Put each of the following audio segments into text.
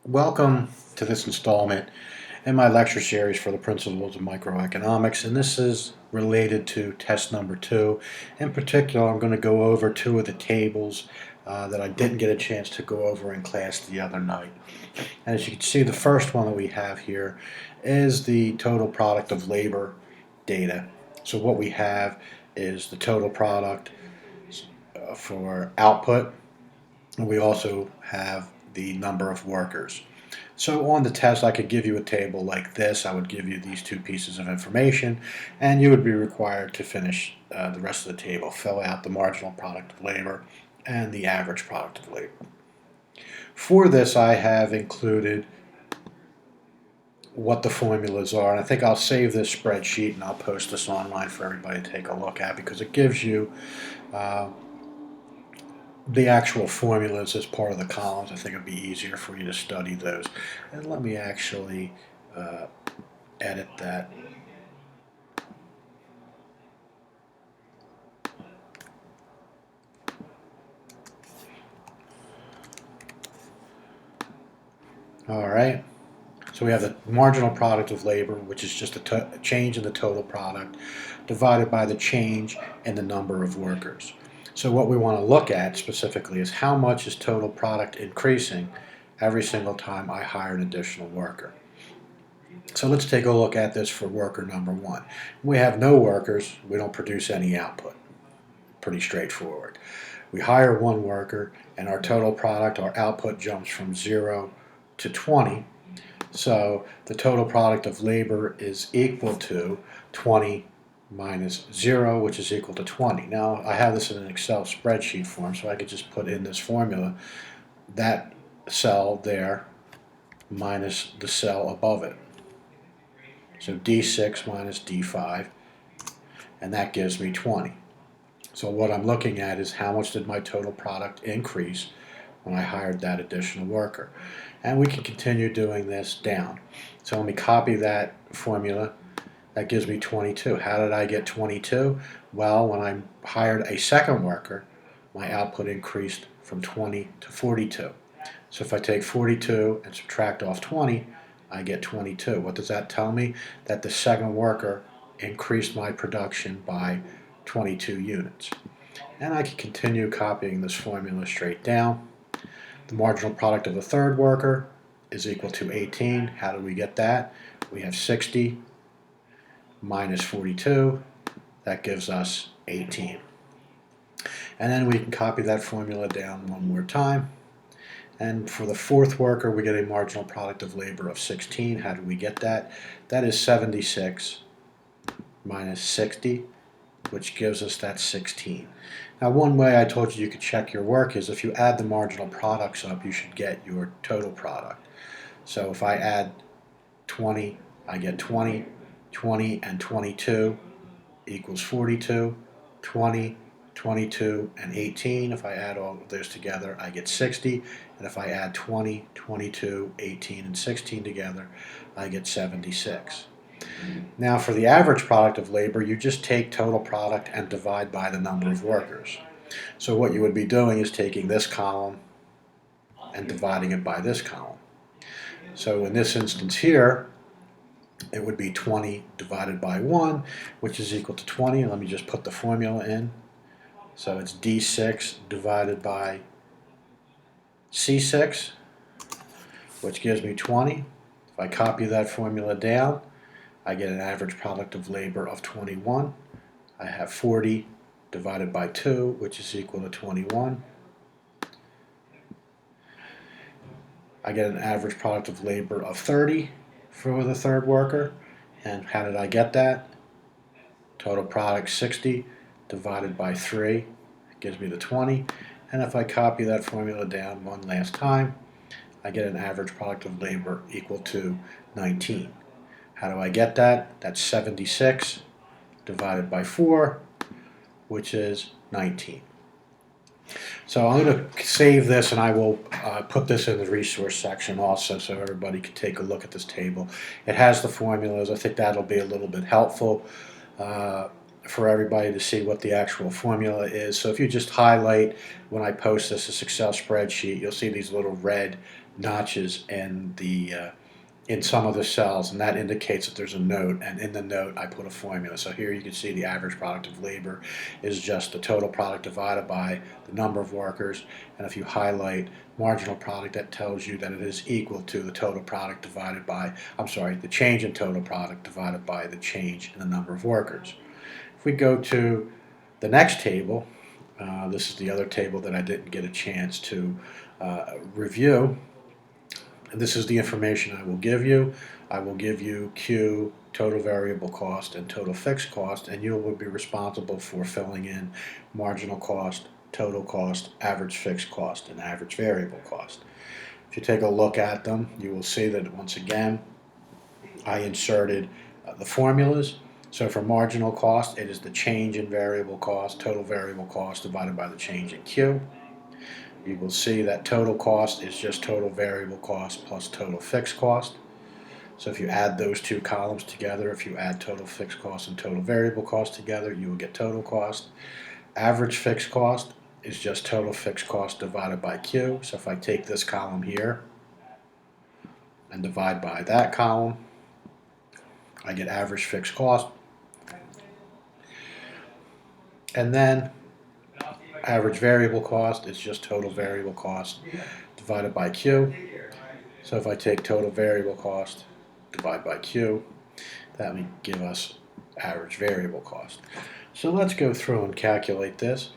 Welcome to this installment in my lecture series for the principles of microeconomics, and this is related to test number 2. In particular, I'm going to go over two of the tables that I didn't get a chance to go over in class the other night. And as you can see, the first one that we have here is the total product of labor data. So what we have is the total product for output, and we also have the number of workers. So on the test, I could give you a table like this. I would give you these two pieces of information, and you would be required to finish the rest of the table, fill out the marginal product of labor and the average product of labor. For this, I have included what the formulas are, and I think I'll save this spreadsheet and I'll post this online for everybody to take a look at because it gives you uh, the actual formulas as part of the columns. I think it'd be easier for you to study those. And let me actually uh, edit that. All right. So we have the marginal product of labor, which is just a change in the total product, divided by the change in the number of workers. So what we want to look at specifically is how much is total product increasing every single time I hire an additional worker. So let's take a look at this for worker number 1. We have no workers, we don't produce any output. Pretty straightforward. We hire one worker and our total product, our output jumps from 0 to 20. So the total product of labor is equal to 20 minus 0, which is equal to 20. Now I have this in an Excel spreadsheet form, so I could just put in this formula, that cell there minus the cell above it. So D6 minus D5, and that gives me 20. So what I'm looking at is how much did my total product increase when I hired that additional worker. And we can continue doing this down. So let me copy that formula. That gives me 22. How did I get 22? Well, when I hired a second worker, my output increased from 20 to 42. So if I take 42 and subtract off 20, I get 22. What does that tell me? That the second worker increased my production by 22 units. And I can continue copying this formula straight down. The marginal product of the third worker is equal to 18. How do we get that? We have 60 minus 42. That gives us 18. And then we can copy that formula down one more time. And for the fourth worker, we get a marginal product of labor of 16. How do we get that? That is 76 minus 60, which gives us that 16. Now, one way I told you could check your work is if you add the marginal products up, you should get your total product. So if I add 20, I get 20. 20 and 22 equals 42. 20, 22, and 18. If I add all of those together, I get 60. And if I add 20, 22, 18, and 16 together, I get 76. Now for the average product of labor, you just take total product and divide by the number of workers. So what you would be doing is taking this column and dividing it by this column. So in this instance here, it would be 20 divided by 1, which is equal to 20. Let me just put the formula in. So it's D6 divided by C6, which gives me 20. If I copy that formula down, I get an average product of labor of 21. I have 40 divided by 2, which is equal to 21. I get an average product of labor of 30 for the third worker. And how did I get that? Total product 60 divided by 3 gives me the 20. And if I copy that formula down one last time, I get an average product of labor equal to 19. How do I get that? That's 76 divided by 4, which is 19. So I'm going to save this and I will put this in the resource section also so everybody can take a look at this table. It has the formulas. I think that'll be a little bit helpful for everybody to see what the actual formula is. So if you just highlight when I post this Excel spreadsheet, you'll see these little red notches in some of the cells, and that indicates that there's a note, and in the note I put a formula. So here you can see the average product of labor is just the total product divided by the number of workers, and if you highlight marginal product, that tells you that it is equal to the total product divided by, the change in total product divided by the change in the number of workers. If we go to the next table, this is the other table that I didn't get a chance to review. And this is the information I will give you. I will give you Q, total variable cost, and total fixed cost, and you will be responsible for filling in marginal cost, total cost, average fixed cost, and average variable cost. If you take a look at them, you will see that once again, I inserted the formulas. So for marginal cost, it is the change in variable cost, total variable cost divided by the change in Q. You will see that total cost is just total variable cost plus total fixed cost. So if you add those two columns together, if you add total fixed cost and total variable cost together, you will get total cost. Average fixed cost is just total fixed cost divided by Q. So if I take this column here and divide by that column, I get average fixed cost. And then average variable cost is just total variable cost divided by Q. So if I take total variable cost, divide by Q, that will give us average variable cost. So let's go through and calculate this.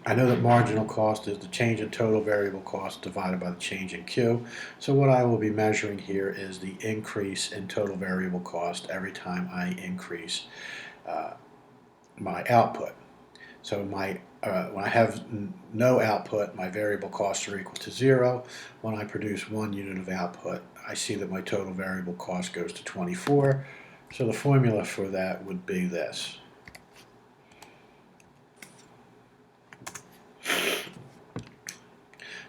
I know that marginal cost is the change in total variable cost divided by the change in Q. So what I will be measuring here is the increase in total variable cost every time I increase my output. So when I have no output, my variable costs are equal to 0. When I produce 1 unit of output, I see that my total variable cost goes to 24. So the formula for that would be this.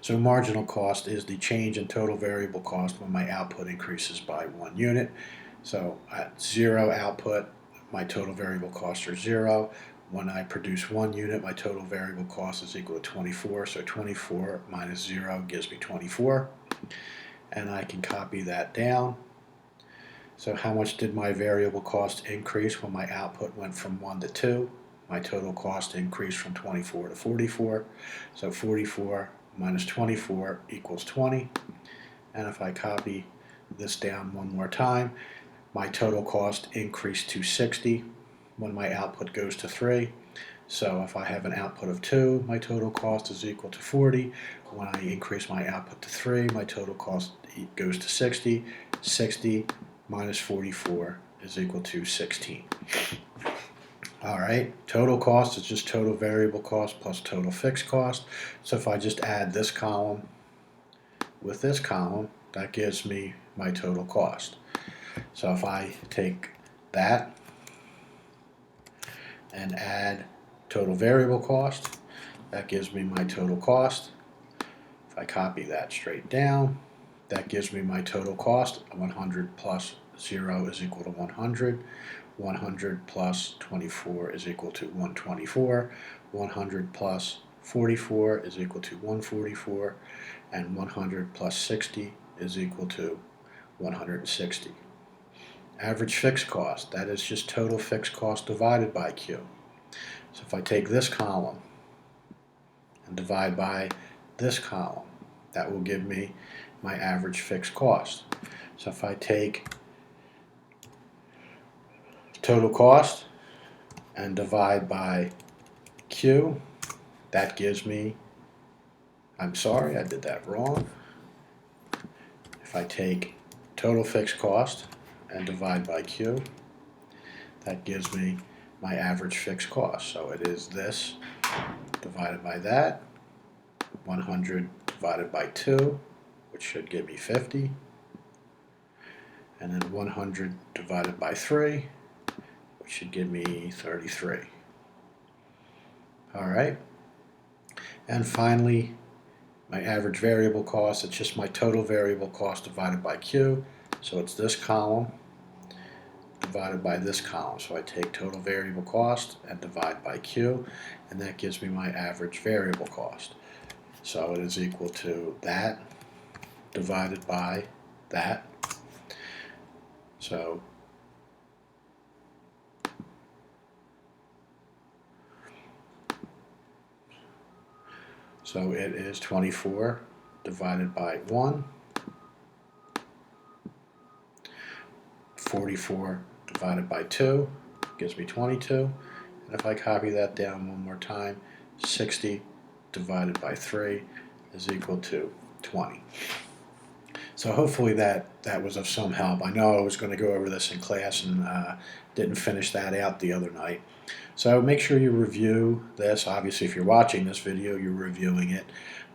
So marginal cost is the change in total variable cost when my output increases by 1 unit. So at 0 output, my total variable costs are 0. When I produce 1 unit, my total variable cost is equal to 24. So 24 minus 0 gives me 24. And I can copy that down. So how much did my variable cost increase when my output went from 1 to 2? My total cost increased from 24 to 44. So 44 minus 24 equals 20. And if I copy this down one more time, my total cost increased to 60 when my output goes to 3. So if I have an output of 2, my total cost is equal to 40. When I increase my output to 3, my total cost goes to 60. 60 minus 44 is equal to 16. Alright, total cost is just total variable cost plus total fixed cost. So if I just add this column with this column, that gives me my total cost. So if I take that and add total variable cost, that gives me my total cost. If I copy that straight down, that gives me my total cost. 100 plus 0 is equal to 100. 100 plus 24 is equal to 124. 100 plus 44 is equal to 144. And 100 plus 60 is equal to 160. Average fixed cost, that is just total fixed cost divided by Q. So if I take this column and divide by this column, that will give me my average fixed cost. So if I take total cost and divide by Q, that gives me, I'm sorry, I did that wrong. If I take total fixed cost and divide by Q, that gives me my average fixed cost. So it is this divided by that, 100 divided by 2, which should give me 50, and then 100 divided by 3, which should give me 33. Alright, and finally, my average variable cost, it's just my total variable cost divided by Q, so it's this column divided by this column. So I take total variable cost and divide by Q, and that gives me my average variable cost. So it is equal to that divided by that. So it is 24 divided by 1. 44 divided by 2 gives me 22. And if I copy that down one more time, 60 divided by 3 is equal to 20. So hopefully that was of some help. I know I was going to go over this in class and didn't finish that out the other night. So make sure you review this. Obviously, if you're watching this video, you're reviewing it.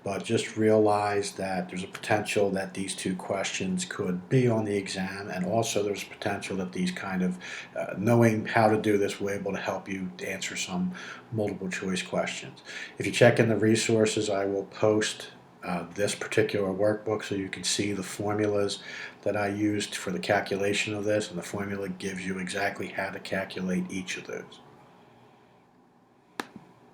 But just realize that there's a potential that these two questions could be on the exam, and also there's a potential that these kind of, knowing how to do this will be able to help you answer some multiple choice questions. If you check in the resources, I will post this particular workbook so you can see the formulas that I used for the calculation of this, and the formula gives you exactly how to calculate each of those.